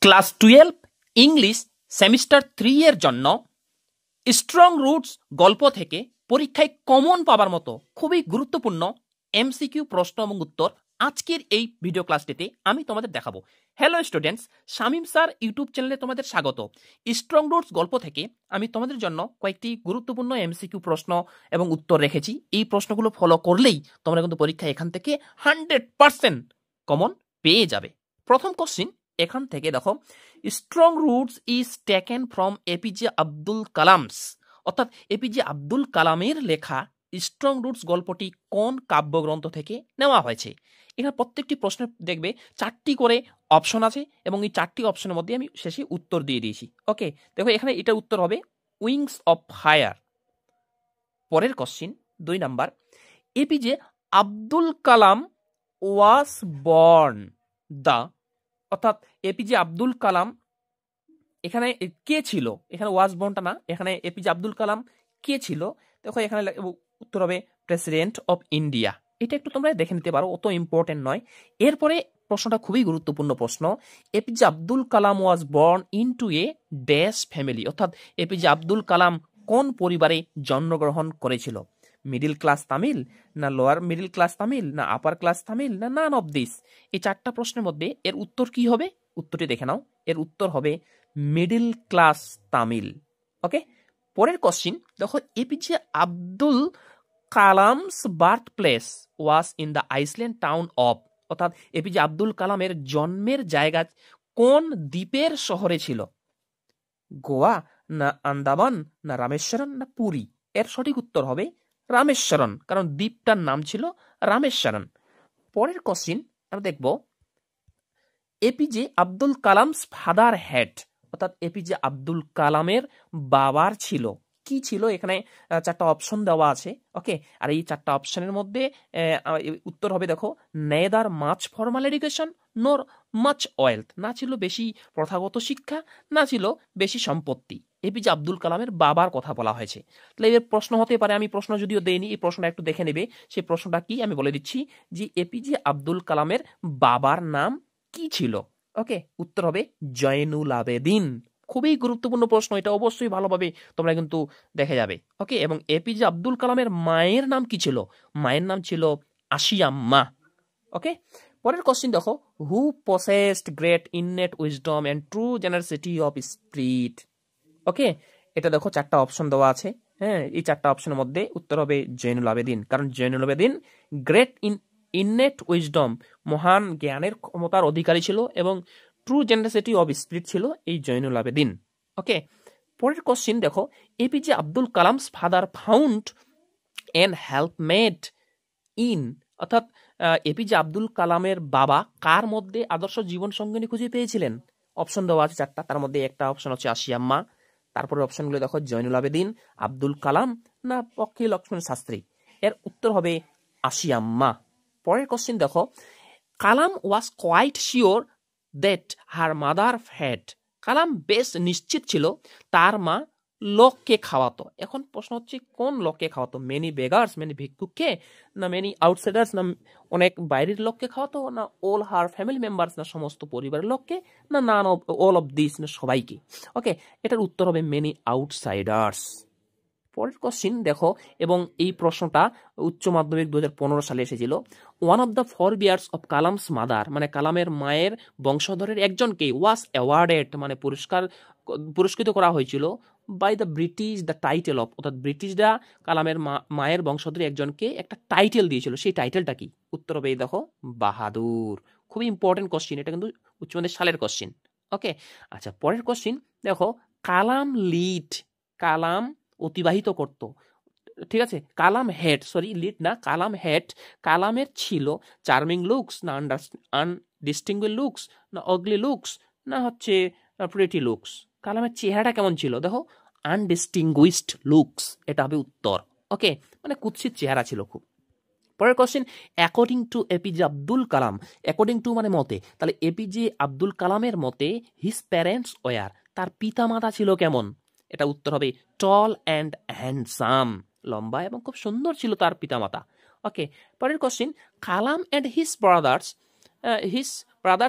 Class 12 English semester 3 এর জন্য strong roots গল্প থেকে পরীক্ষায় কমন পাবার মতো খুবই গুরুত্বপূর্ণ এমসিকিউ প্রশ্ন এবং উত্তর আজকের এই ভিডিও ক্লাসটিতে আমি তোমাদের দেখাবো। Hello students, Shamim sir YouTube চ্যানেলে তোমাদের স্বাগত। স্ট্রং রুটস গল্প থেকে আমি তোমাদের জন্য কয়েকটি গুরুত্বপূর্ণ এমসিকিউ প্রশ্ন এবং উত্তর রেখেছি। এই প্রশ্নগুলো ফলো করলেই তোমরা কিন্তু পরীক্ষায় এখান থেকে 100% কমন পেয়ে যাবে। প্রথম কোশ্চিন এখান থেকে দেখো, strong roots is taken from APJ Abdul Kalam's, অর্থাৎ এপিজে আব্দুল কালামের লেখা স্ট্রং রুটস গল্পটি কোন কাব্যগ্রন্থ থেকে নেওয়া হয়েছে। এখানে প্রত্যেকটি প্রশ্নে দেখবে 4টি করে অপশন আছে এবং এই 4টি অপশনের মধ্যে আমি শেষে উত্তর দিয়ে দিয়েছি। ওকে, দেখো এখানে এটার উত্তর হবে উইংস অফ ফায়ার। পরের question 2 number, APJ Abdul Kalam was born the, অর্থাৎ এপিজে আব্দুল কালাম এখানে কে ছিল, এখানে ওয়াজ বর্নটা না, এখানে এপিজে আব্দুল কালাম কে ছিল। দেখো এখানে উত্তর হবে প্রেসিডেন্ট অফ ইন্ডিয়া। এটা একটু তোমরা দেখে নিতে পারো, অত ইম্পর্টেন্ট নয়। এরপরে প্রশ্নটা খুবই গুরুত্বপূর্ণ প্রশ্ন, APJ Abdul Kalam was born into a dash family, অর্থাৎ এপিজে আব্দুল কালাম কোন পরিবারে জন্মগ্রহণ করেছিল। মিডিল ক্লাস তামিল, না লোয়ার মিডিল ক্লাস তামিল, না আপার ক্লাস তামিল, না নান অফ দিস। এই 4টা প্রশ্নের মধ্যে এর উত্তর কি হবে, উত্তরটি দেখে নাও। এর উত্তর হবে মিডিল ক্লাস তামিল। ওকে, পরের কোশ্চিন দেখো, APJ Abdul Kalam's birth place was in the Iceland town of, অর্থাৎ এপিজে আব্দুল কালামের জন্মের জায়গা কোন দ্বীপের শহরে ছিল। গোয়া, না আন্দামান, না রামেশ্বরম, না পুরী। এর সঠিক উত্তর হবে রামেশ্বরম, কারণ দ্বীপটার নাম ছিল রামেশ্বরম। পরের কোশ্চিন আমরা দেখব, APJ Abdul Kalam's father had, অর্থাৎ এপিজে আব্দুল কালামের বাবার ছিল কি ছিল। এখানে 4টা অপশন দেওয়া আছে। ওকে, আর এই 4টা অপশনের মধ্যে উত্তর হবে দেখো, neither much formal education nor much wealth, না ছিল বেশি প্রথাগত শিক্ষা, না ছিল বেশি সম্পত্তি। এপিজে আব্দুল কালামের বাবার কথা বলা হয়েছে। তাহলে এর প্রশ্ন হতে পারে, আমি প্রশ্ন যদিও দেইনি, এই প্রশ্নটা একটু দেখে নেবে। সেই প্রশ্নটা কি আমি বলে দিচ্ছি, যে এপিজে আব্দুল কালামের বাবার নাম কি ছিল। ওকে, উত্তর হবে জয়নুল আবেদিন। খুবই গুরুত্বপূর্ণ প্রশ্ন, এটা অবশ্যই ভালোভাবে তোমরা কিন্তু দেখে যাবে। ওকে, এবং এপিজে আব্দুল কালামের মায়ের নাম কি ছিল, মায়ের নাম ছিল আশিয়াম্মা। ওকে, পরের কোশ্চিন দেখো, who possessed great innate wisdom and true generosity of spirit. Okay, এটা দেখো 4টা অপশন দেওয়া আছে। হ্যাঁ, এই 4টা অপশনের মধ্যে উত্তর হবে জয়নুল আবেদিন, কারণ Zainul Abedin great innate wisdom, মহান জ্ঞানের ক্ষমতার অধিকারী ছিল, এবং ট্রু জেনারেসিটি অফ স্পিরিট ছিল এই জয়নুল আবেদিন। ওকে, পরের কোশ্চিন দেখো, APJ Abdul Kalam's father found and helpmate in, অর্থাৎ এপিজে আব্দুল কালামের বাবা কার মধ্যে আদর্শ জীবন সঙ্গিনী খুঁজে পেয়েছিলেন। অপশন দেওয়া আছে 4টা, তার মধ্যে একটা অপশন হচ্ছে আশিয়াম্মা। তারপরে অপশনগুলো দেখো, জয়নুল আবেদিন, আব্দুল কালাম, না পক্ষী লক্ষ্মণ শাস্ত্রী। এর উত্তর হবে আশিয়াম্মা। পরের কোশ্চিন দেখো, Kalam was quite sure that her mother fad, Kalam বেশ নিশ্চিত ছিল তার মা লোককে খাওয়াতো। এখন প্রশ্ন হচ্ছে কোন লোককে খাওয়াতো, মেনি বেগার্স, মেনি ভিক্ষুককে, না মেনি আউটসাইডার্স, না অনেক বাইরের লোককে খাওয়াতো, না অল হার ফ্যামিলি মেম্বার্স, না সমস্ত পরিবারের লোককে, না none of all of this, না সবাইকে। ওকে, এটার উত্তর হবে মেনি আউটসাইডার্স। পরের কোশ্চিন দেখো, এবং এই প্রশ্নটা উচ্চ মাধ্যমিক 2015 সালে এসেছিল। One of the four bears of Kalam's mother, মানে কালামের মায়ের বংশধরের একজনকে ওয়াজ অ্যাওয়ার্ডেড, মানে পুরস্কৃত করা হয়েছিল by the British the title of, অর্থাৎ ব্রিটিশরা কালামের মায়ের বংশধরের একজনকে একটা টাইটেল দিয়েছিল। সেই টাইটেলটা কি, উত্তর হবে এই দেখো বাহাদুর। খুবই ইম্পর্টেন্ট কোশ্চিন, এটা কিন্তু উচ্চ মাধ্যমিক সালের কোশ্চিন। ওকে, আচ্ছা, পরের কোশ্চিন দেখো, কালাম লিড, কালাম অতিবাহিত করত, ঠিক আছে, কালাম হেড, সরি লিড না, কালাম হেড, কালামের ছিল চার্মিং লুকস, না আনডিস্টিংগুইশড লুকস, না অগলি লুকস, না হচ্ছে প্রিটি লুকস। কালামের চেহারাটা কেমন ছিল, দেখো আনডিস্টিংগুইশড লুকস, এটা হবে উত্তর। ওকে, মানে কুৎসিত চেহারা ছিল খুব। পরের question, according to APJ Abdul Kalam, according to মানে মতে, তাহলে এপিজে আব্দুল কালামের মতে হিজ প্যারেন্টস ওয়ার, তার পিতা মাতা ছিল কেমন। এটা উত্তর হবে টল অ্যান্ড হ্যান্ডসাম, লম্বা এবং খুব সুন্দর ছিল তার পিতামাতা। ওকে, পরের question, Kalam and his brothers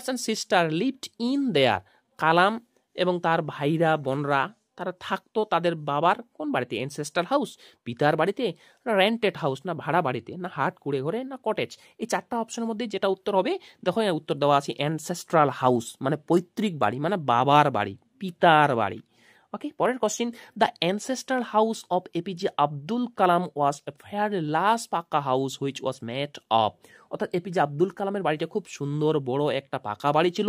and sister lived in there, Kalam এবং তার ভাইরা বোনরা তারা থাকতো তাদের বাবার কোন বাড়িতে? অ্যানসেস্ট্রাল হাউস, পিতার বাড়িতে, না রেন্টেড হাউস, না ভাড়া বাড়িতে, না হাট কুড়ে ঘরে, না কটেজ। এই 4টা অপশনের মধ্যে যেটা উত্তর হবে, দেখো উত্তর দেওয়া আছে অ্যানসেস্ট্রাল হাউস, মানে পৈতৃক বাড়ি, মানে বাবার বাড়ি, পিতার বাড়ি। ওকে, পরের question, the ancestral house of APJ Abdul Kalam was a fairly large pucca house which was made of. অর্থাৎ এপিজে আব্দুল কালামের বাড়িটা খুব সুন্দর বড় একটা পাকা বাড়ি ছিল,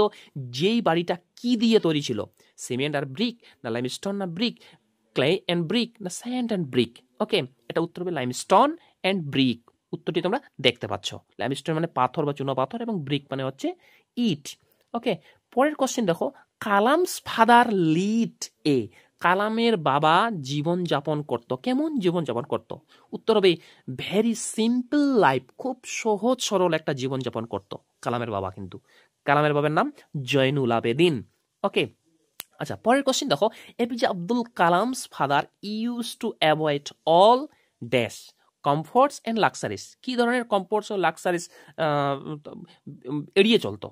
যেই বাড়িটা কি দিয়ে তৈরি ছিল? সিমেন্ট আর ব্রিক, না লাইমস্টোন না ব্রিক, ক্লে অ্যান্ড ব্রিক, না স্যান্ড অ্যান্ড ব্রিক? ওকে, এটা উত্তর হবে লাইমস্টোন অ্যান্ড ব্রিক। উত্তরটি তোমরা দেখতে পাচ্ছ, লাইমস্টোন মানে পাথর বা চুনা পাথর, এবং ব্রিক মানে হচ্ছে ইট। ওকে, পরের কোশ্চেন দেখো, কালামস ফাদার লিড এ। কালামের বাবা জীবন যাপন করত, কেমন জীবন যাপন করত? উত্তর হবে ভেরি সিম্পল লাইফ, খুব সহজ সরল একটা জীবন যাপন করত কালামের বাবা। কিন্তু কালামের বাবার নাম জয়নুল আবেদিন। ওকে, আচ্ছা, পরের কোশ্চেন দেখো, APJ Abdul Kalam's father use to avoid all dash comforts and luxuries. কি ধরনের কমফোর্টস ও লাক্সারিস এড়িয়ে চলতো?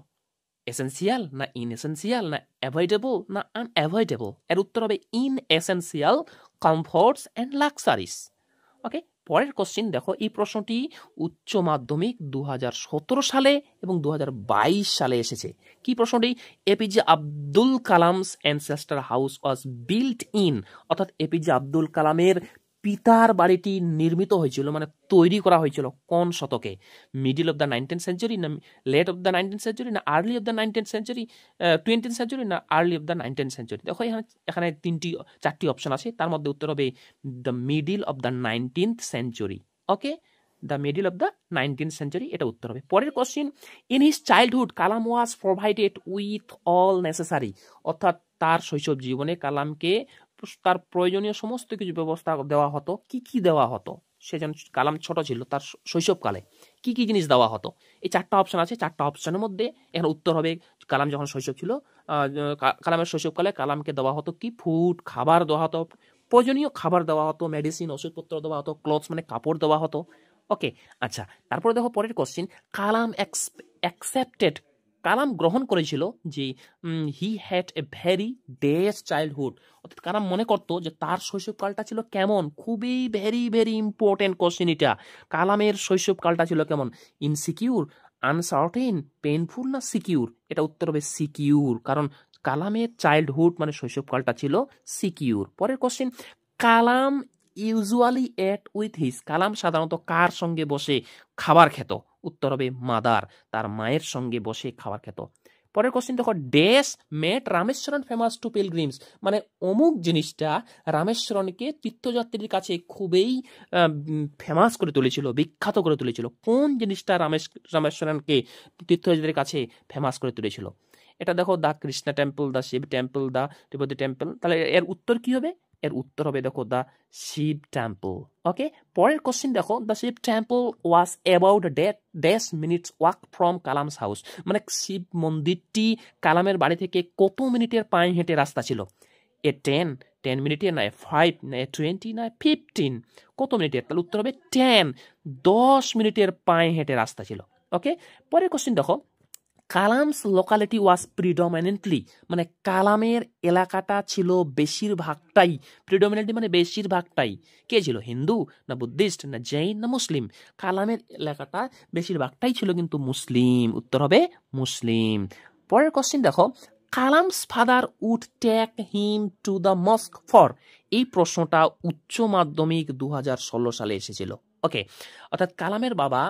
এসেন্সিয়াল না ইনএসেন্সিয়াল, না অ্যাভয়েডেবল না আনঅ্যাভয়েডেবল? এর উত্তর হবে ইনএসেন্সিয়াল কমফোর্টস অ্যান্ড লাক্সারিস। ওকে, পরের কোশ্চিন দেখো, এই প্রশ্নটি উচ্চ মাধ্যমিক 2017 সালে এবং 2022 সালে এসেছে। কি প্রশ্নটি? APJ Abdul Kalam's ancestor house was built in, অর্থাৎ এপিজে আব্দুল কালামের পিতার বাড়িটি নির্মিত হয়েছিল, মানে তৈরি করা হয়েছিল কোন শতকে? Middle of the 19th century, না late of the 19th century, না early of the 19th century, 20th century, না early of the 19th century? দেখো এখানে 4টি অপশন আছে, তার মধ্যে উত্তর হবে the middle of the 19th century. Okay, the middle of the 19th century, এটা উত্তর হবে। পরের question, in his childhood Kalam was provided with all necessary, অর্থাৎ তার শৈশব জীবনে কালামকে তার প্রয়োজনীয় সমস্ত কিছু ব্যবস্থা দেওয়া হতো। কি কি দেওয়া হতো? সে যখন কালাম ছোট ছিল, তার শৈশবকালে কি কি জিনিস দেওয়া হতো? এই 4টা অপশন আছে, 4টা অপশনের মধ্যে এখানে উত্তর হবে, কালাম যখন শৈশব ছিল, কালামের শৈশবকালে কালামকে দেওয়া হতো কি? ফুড, খাবার দেওয়া হতো, প্রয়োজনীয় খাবার দেওয়া হতো, মেডিসিন ওষুধপত্র দেওয়া হতো, ক্লথস মানে কাপড় দেওয়া হতো। ওকে, আচ্ছা, তারপরে দেখো পরের কোশ্চিন, কালাম অ্যাকসেপ্টেড, কালাম গ্রহণ করেছিল যে he had a very dense childhood, অর্থাৎ কালাম মনে করতো যে তার শৈশবকালটা ছিল কেমন? খুবই ভেরি ভেরি ইম্পর্টেন্ট কোশ্চিন এটা। কালামের শৈশবকালটা ছিল কেমন? ইনসিকিউর, আনসার্টেন, পেইনফুল, না সিকিউর? এটা উত্তর হবে সিকিউর, কারণ কালামের চাইল্ডহুড মানে শৈশবকালটা ছিল সিকিউর। পরের question, Kalam usually ate with his, Kalam সাধারণত কার সঙ্গে বসে খাবার খেত? উত্তর হবে মাদার, তার মায়ের সঙ্গে বসে খাবার খেত। পরের কোশ্চেন দেখো, ড্যাশ মেট রামেশ্বরন ফেমাস টু পিলগ্রিমস, মানে অমুক জিনিসটা রামেশ্বরনকে তীর্থযাত্রীর কাছে খুবই ফেমাস করে তুলেছিল, বিখ্যাত করে তুলেছিল। কোন জিনিসটা রামেশ্বরনকে তীর্থযাত্রীর কাছে ফেমাস করে তুলেছিল? এটা দেখো, the Krishna temple, the Shiva temple, the Tirupati temple. তাহলে এর উত্তর কি হবে? এর উত্তর হবে দেখো দ্য শিব টেম্পল। ওকে, পরের কোশ্চেন দেখো, the Shiva temple was about dash minutes walk from Kalam's house, মানে শিব মন্দিরটি কালামের বাড়ি থেকে কত মিনিটের পায়ে হেঁটে রাস্তা ছিল? এ 10 মিনিটের, না 5, না 20, না 15? কত মিনিটের? তাহলে উত্তর হবে 10 মিনিটের পায়ে হেঁটে রাস্তা ছিল। ওকে, পরের কোশ্চেন দেখো, কালামস লোকালিটি ওয়াজ প্রিডমিনেন্টলি, মানে কালামের এলাকাটা ছিল বেশিরভাগটাই, প্রিডমিনেন্টলি মানে বেশিরভাগটাই কে ছিল? হিন্দু, না বুদ্ধিস্ট, না জৈন, না মুসলিম? কালামের এলাকাটা বেশিরভাগটাই ছিল কিন্তু মুসলিম, উত্তর হবে মুসলিম। পরের কোশ্চেন দেখো, Kalam's father would take him to the mosque for, এই প্রশ্নটা উচ্চ মাধ্যমিক 2016 সালে এসেছিল। ওকে, অর্থাৎ কালামের বাবা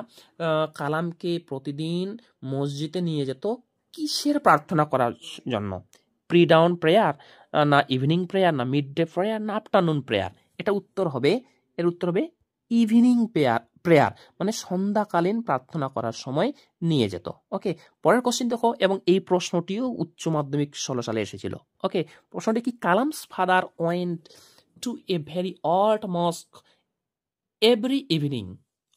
কালামকে প্রতিদিন মসজিদে নিয়ে যেত কিসের প্রার্থনা করার জন্য? প্রি ডাউন প্রেয়ার, না ইভিনিং প্রেয়ার, না মিড ডে প্রেয়ার, না আফটারনুন প্রেয়ার? এটা উত্তর হবে, এর উত্তর হবে ইভিনিং প্রেয়ার, মানে সন্ধ্যাকালীন প্রার্থনা করার সময় নিয়ে যেত। ওকে, পরের কোশ্চেন দেখো, এবং এই প্রশ্নটিও উচ্চ মাধ্যমিক 16 সালে এসেছিল। ওকে, প্রশ্নটি কি? Kalam's father went to a very old mosque every evening,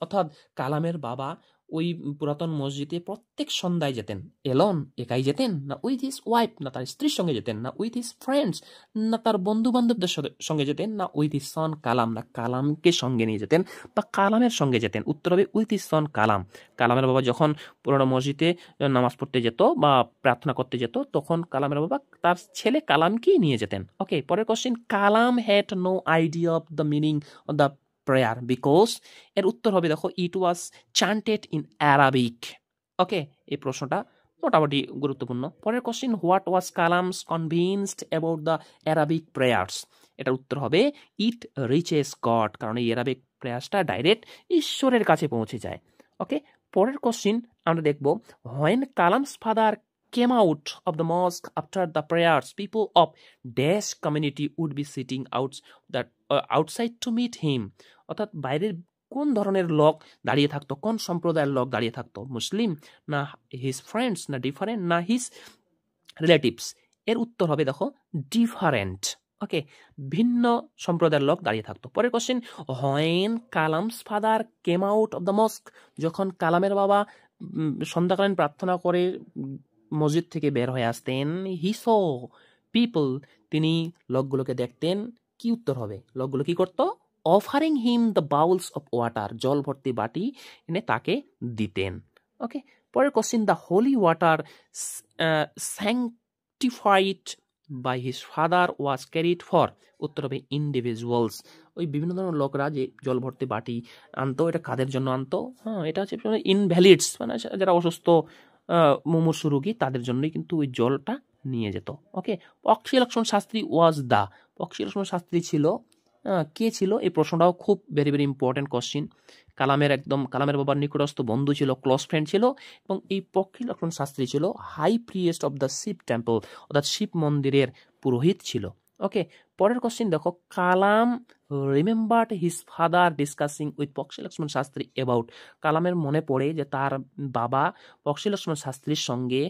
অর্থাৎ কালামের বাবা ওই পুরাতন মসজিদে প্রত্যেক সন্ধ্যায় যেতেন? এলন, একাই যেতেন, না উইথ হিজ ওয়াইফ, না তার স্ত্রীর সঙ্গে যেতেন, না উইথ হিজ ফ্রেন্ডস, না তার বন্ধু বান্ধবদের সঙ্গে যেতেন, না উইথ হিজ সন কালাম, না কালামকে সঙ্গে নিয়ে যেতেন বা কালামের সঙ্গে যেতেন? উত্তর হবে উইথ হিজ সন কালাম। কালামের বাবা যখন পুরোনো মসজিদে নামাজ পড়তে যেত বা প্রার্থনা করতে যেত, তখন কালামের বাবা তার ছেলে কালামকেই নিয়ে যেতেন। ওকে, পরের question, Kalam had no idea of the meaning of the prayer because, এর উত্তর হবে দেখো ইট ওয়াজ চান্টেড ইন অ্যারাবিক। ওকে, এই প্রশ্নটা মোটামুটি গুরুত্বপূর্ণ। পরের question, what was Kalam's convinced about the Arabic prayers? এটার উত্তর হবে ইট রিচেস গড, কারণ এই অ্যারাবিক প্রেয়ার্সটা ডাইরেক্ট ঈশ্বরের কাছে পৌঁছে যায়। ওকে, পরের কোশ্চেন আমরা দেখব, when Kalam's father came out of the mosque after the prayers, people of dash community would be sitting outside to meet him. অর্থাৎ বাইরের কোন ধরনের লোক দাঁড়িয়ে থাকতো, কোন সম্প্রদায়ের লোক দাঁড়িয়ে থাকতো? মুসলিম, না হিজ ফ্রেন্ডস, না ডিফারেন্ট, না হিজ রিলেটিভস? এর উত্তর হবে দেখো ডিফারেন্ট। ওকে, ভিন্ন সম্প্রদায়ের লোক দাঁড়িয়ে থাকতো। পরের question, when Kalam's father came out of the mosque, যখন কালামের বাবা সন্ধ্যাকালীন প্রার্থনা করে মসজিদ থেকে বের হয়ে আসতেন, হি স পিপল, তিনি লোকগুলোকে দেখতেন। কি উত্তর হবে? লোকগুলো কি করত? Offering him the bowls of water, জল ভর্তি বাটি এনে তাকে দিতেন। ওকে, পরের question, the holy water sanctified by his father was carried for, উত্তর হবে ইন্ডিভিজুয়ালস। ওই বিভিন্ন ধরনের লোকরা যে জল ভর্তি বাটি আনতো, এটা কাদের জন্য আনতো? হ্যাঁ, এটা হচ্ছে ইনভ্যালিডস, মানে যারা অসুস্থ মুমূর্ষু রোগী, তাদের জন্যই কিন্তু ওই জলটা নিয়ে যেত। ওকে, পক্ষী লক্ষ্মণ শাস্ত্রী ওয়াজ দা, পক্ষী লক্ষ্মণ শাস্ত্রী ছিল, কে ছিল? এই প্রশ্নটাও খুব ভেরি ভেরি ইম্পর্টেন্ট কোশ্চিন। কালামের বাবার নিকটস্থ বন্ধু ছিল, ক্লোজ ফ্রেন্ড ছিল, এবং এই পক্ষী লক্ষ্মণ শাস্ত্রী ছিল high priest of the Shiva temple, অর্থাৎ শিব মন্দিরের পুরোহিত ছিল। ওকে, পরের কোশ্চিন দেখো, Kalam remembered his father discussing with Pakshi Lakshmana Shastri about, কালামের মনে পড়ে যে তার বাবা পক্ষী লক্ষ্মণ শাস্ত্রীর সঙ্গে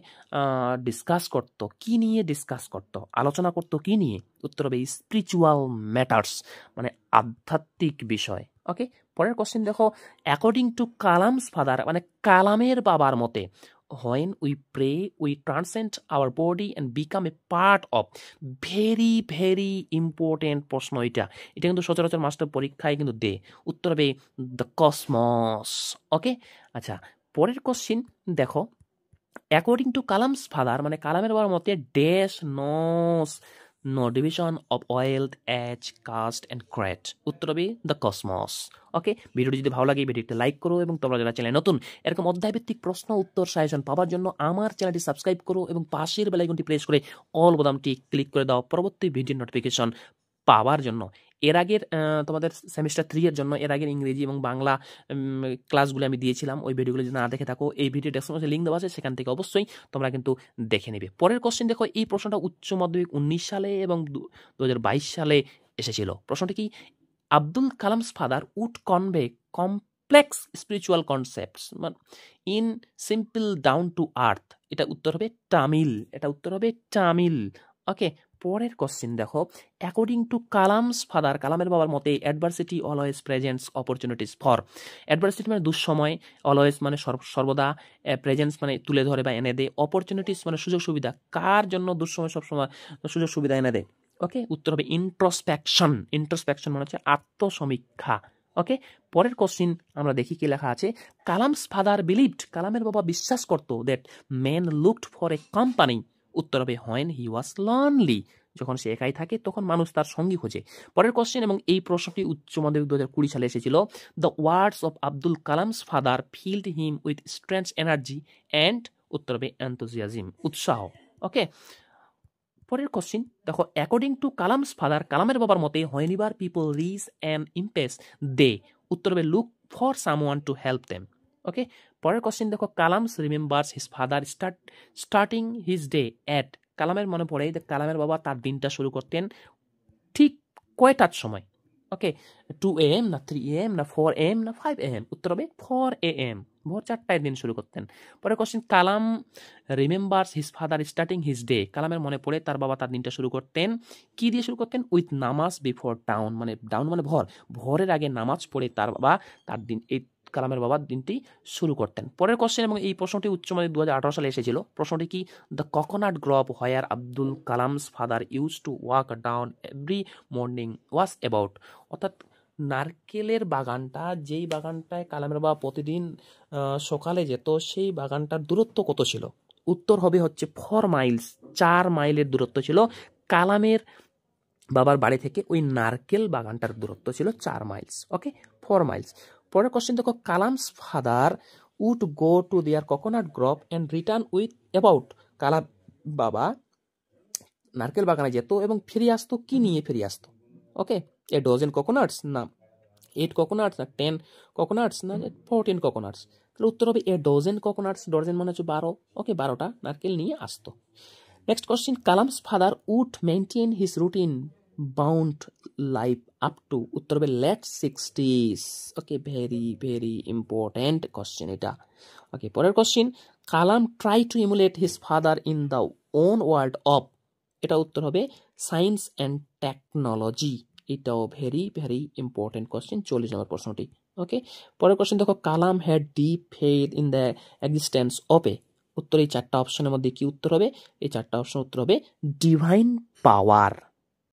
ডিসকাস করত। কি নিয়ে ডিসকাস করত, আলোচনা করত কি নিয়ে? উত্তর হবে স্পিরিচুয়াল ম্যাটার্স, মানে আধ্যাত্মিক বিষয়। ওকে, পরের কোশ্চেন দেখো, অ্যাকর্ডিং টু কালামস ফাদার, মানে কালামের বাবার মতে, when we pray we transcend our body and become a part of, very very important প্রশ্ন এটা কিন্তু সচরাচর মাস্টার পরীক্ষায় কিন্তু দে। উত্তর হবে দ্য কসমস। ওকে, আচ্ছা, পরের কোশ্চিন দেখো, অ্যাকর্ডিং টু কালামস ফাদার, মানে কালামের বাবার মতে, dash knows no division of wealth, age, caste and creed, উত্তর হবে দ্য কসমস। ওকে, ভিডিওটি যদি ভালো লাগে ভিডিওটি লাইক করো, এবং তোমরা যারা চ্যানেল নতুন এরকম অধ্যায়ভিত্তিক প্রশ্ন উত্তর সাজেশন পাওয়ার জন্য আমার চ্যানেলটি সাবস্ক্রাইব করো এবং পাশের বেল আইকনটি প্রেস করে অল বোতামটি ক্লিক করে দাও পরবর্তী ভিডিও নোটিফিকেশন পাওয়ার জন্য। এর আগের তোমাদের সেমিস্টার 3 এর জন্য এর আগের ইংরেজি এবং বাংলা ক্লাসগুলো আমি দিয়েছিলাম, ওই ভিডিওগুলো যদি না দেখে থাকো এই ভিডিও ডেসক্রিপশনে লিঙ্ক দেওয়া আছে, সেখান থেকে অবশ্যই তোমরা কিন্তু দেখে নেবে। পরের কোশ্চেন দেখো, এই প্রশ্নটা উচ্চ মাধ্যমিক 19 সালে এবং 2022 সালে এসেছিল। প্রশ্নটি কি? Abdul Kalam's father would convey complex spiritual concepts in simple down to earth, এটা উত্তর হবে তামিল, এটা উত্তর হবে তামিল। ওকে, পরের কোশ্চেন দেখো, অ্যাকর্ডিং টু কালামস ফাদার, কালামের বাবার মতে, adversity always presents opportunities for, adversity মানে দুঃসময়, অলওয়েজ মানে সর্বদা, প্রেজেন্টস মানে তুলে ধরে বা এনে দেয়, অপরচুনিটিস মানে সুযোগ সুবিধা, কার জন্য দুঃসময় সবসময় সুযোগ সুবিধা এনে দেয়? ওকে, উত্তর হবে ইন্ট্রোস্পেকশন, ইন্ট্রোস্পেকশন মানে হচ্ছে আত্মসমীক্ষা। ওকে, পরের কোশ্চিন আমরা দেখি কি লেখা আছে, কালামস ফাদার বিলিভড, কালামের বাবা বিশ্বাস করতো, that men looked for a company, উত্তর হবে হোয়েন হি ওয়াজ লনলি, যখন সে একাই থাকে তখন মানুষ তার সঙ্গী খোঁজে। পরের কোশ্চেন, এবং এই প্রশ্নটি উচ্চ মাধ্যমিক 2020 সালে এসেছিল, the words of Abdul Kalam's father field him with strength energy and, উত্তর হবে এনথুজিয়াজম, উৎসাহ। ওকে, পরের কোশ্চিন দেখো, অ্যাকর্ডিং টু কালামস ফাদার, কালামের বাবার মতে, whenever people reach an impasse they, উত্তর হবে look for someone to help them. Okay, পরের কোশ্চিন দেখো, Kalam's remembers his father starting his day at, কালামের মনে পড়ে যে কালামের বাবা তার দিনটা শুরু করতেন ঠিক কয়টার সময়? ওকে, 2 AM না 3 AM না 4 AM না 5 AM, উত্তর হবে 4 AM, ভোর 4টায় দিন শুরু করতেন। পরে question, Kalam remembers his father starting his day, কালামের মনে পড়ে তার বাবা তার দিনটা শুরু করতেন কি দিয়ে শুরু করতেন? উইথ নামাজ বিফোর ডাউন, মানে ডাউন মানে ভোরের আগে নামাজ পড়ে তার বাবা তার দিন এই কালামের বাবা দিনটি শুরু করতেন। পরের কোশ্চেন, এবং এই প্রশ্নটি উচ্চ মাধ্যমিক 2018 সালে এসেছিল। প্রশ্নটি কি? The coconut Grove where Abdul Kalam's father use to walk down every morning was about, অর্থাৎ নারকেলের বাগানটা, যেই বাগানটায় কালামের বাবা প্রতিদিন সকালে যেত, সেই বাগানটার দূরত্ব কত ছিল? উত্তর হবে হচ্ছে 4 মাইলস, 4 মাইলের দূরত্ব ছিল কালামের বাবার বাড়ি থেকে ওই নারকেল বাগানটার দূরত্ব ছিল 4 মাইলস। Okay, 4 miles. পরের কোশ্চেন দেখো, Kalam's father would go to their coconut grove and return with about, Kalam বাবা নারকেল বাগানে যেত এবং ফিরে আসতো, কি নিয়ে ফিরে আসতো? ওকে, এ ডজন কোকোনাটস, না 8 কোকোনাটস, না 10 কোকোনাটস, না 14 কোকোনাটস? তাহলে উত্তর হবে এ ডজন কোকোনাটস। ডজন মানে হচ্ছে 12। ওকে, 12টা নারকেল নিয়ে আসতো। Next question, Kalam's father would maintain his routine bound life up to, উত্তর হবে late 60s। Okay, very very important question এটা। ওকে, পরের question, Kalam try to emulate his father in the own world of, এটা উত্তর হবে সায়েন্স অ্যান্ড টেকনোলজি। এটাও very very important question, 40 number প্রশ্নটি। Okay, পরের কোশ্চেন দেখো, Kalam had deep faith in the existence of a, উত্তর এই 4টা অপশনের মধ্যে কি উত্তর হবে? এই 4টা অপশন উত্তর হবে ডিভাইন পাওয়ার।